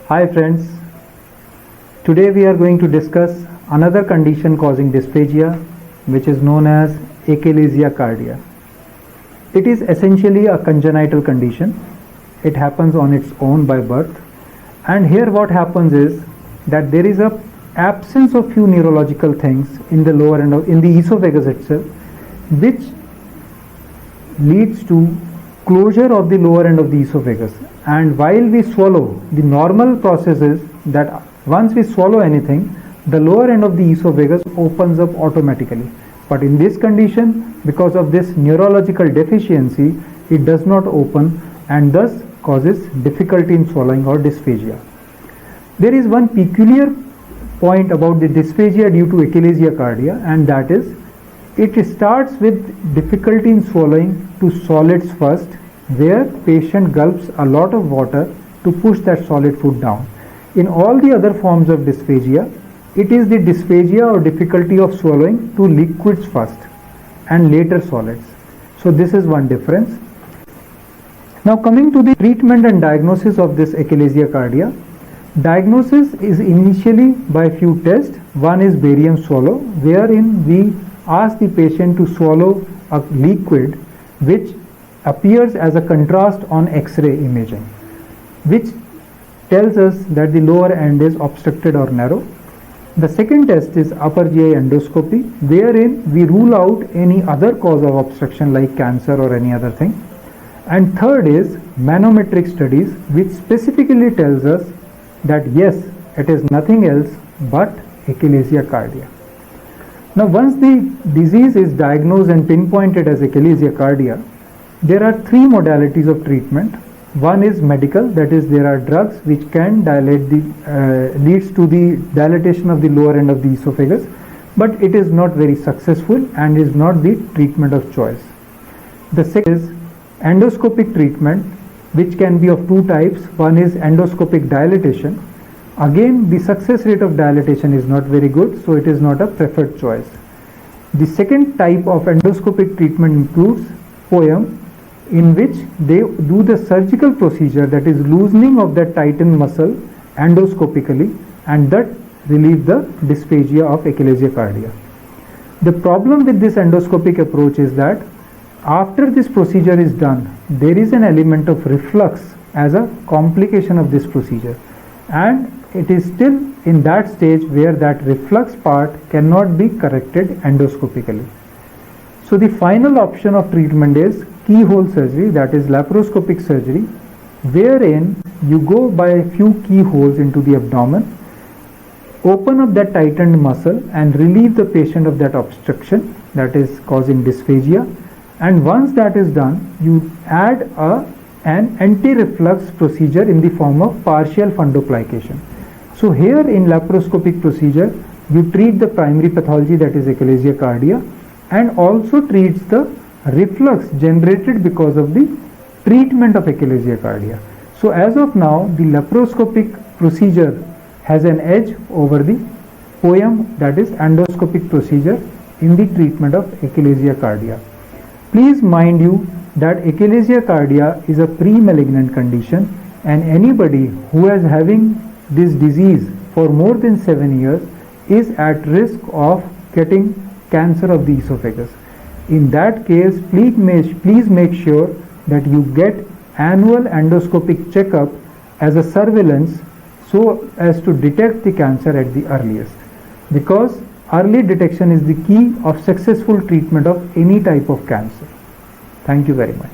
Hi friends, today we are going to discuss another condition causing dysphagia, which is known as achalasia cardia. It is essentially a congenital condition. It happens on its own by birth, and here what happens is that there is a absence of few neurological things in the lower end in the esophagus itself, which leads to closure of the lower end of the esophagus. And while we swallow, the normal process is that once we swallow anything, the lower end of the esophagus opens up automatically. But in this condition, because of this neurological deficiency, it does not open and thus causes difficulty in swallowing or dysphagia. There is one peculiar point about the dysphagia due to achalasia cardia, and that is it starts with difficulty in swallowing to solids first, where patient gulps a lot of water to push that solid food down. In all the other forms of dysphagia, it is the dysphagia or difficulty of swallowing to liquids first and later solids. So this is one difference. Now coming to the treatment and diagnosis of this achalasia cardia. Diagnosis is initially by few tests. One is barium swallow, wherein we ask the patient to swallow a liquid which appears as a contrast on X-ray imaging, which tells us that the lower end is obstructed or narrow. The second test is upper GI endoscopy, wherein we rule out any other cause of obstruction like cancer or any other thing. And third is manometric studies, which specifically tells us that yes, it is nothing else but achalasia cardia. Now once the disease is diagnosed and pinpointed as achalasia cardia, there are three modalities of treatment. One is medical, that is there are drugs which can dilate leads to the dilatation of the lower end of the esophagus, but it is not very successful and is not the treatment of choice. The second is endoscopic treatment, which can be of two types. One is endoscopic dilatation. Again, the success rate of dilatation is not very good, so it is not a preferred choice. The second type of endoscopic treatment includes POEM, in which they do the surgical procedure, that is loosening of that tightened muscle endoscopically, and that relieves the dysphagia of achalasia cardia. The problem with this endoscopic approach is that after this procedure is done, there is an element of reflux as a complication of this procedure, and it is still in that stage where that reflux part cannot be corrected endoscopically. So the final option of treatment is keyhole surgery, that is laparoscopic surgery, wherein you go by a few keyholes into the abdomen, open up that tightened muscle and relieve the patient of that obstruction that is causing dysphagia. And once that is done, you add an anti-reflux procedure in the form of partial fundoplication. So here in laparoscopic procedure, you treat the primary pathology, that is achalasia cardia, and also treats the reflux generated because of the treatment of achalasia cardia. So as of now, the laparoscopic procedure has an edge over the POEM, that is endoscopic procedure, in the treatment of achalasia cardia. Please mind you that achalasia cardia is a pre-malignant condition, and anybody who is having this disease for more than 7 years is at risk of getting cancer of the esophagus. In that case, please make sure that you get annual endoscopic checkup as a surveillance, so as to detect the cancer at the earliest, because early detection is the key of successful treatment of any type of cancer. Thank you very much.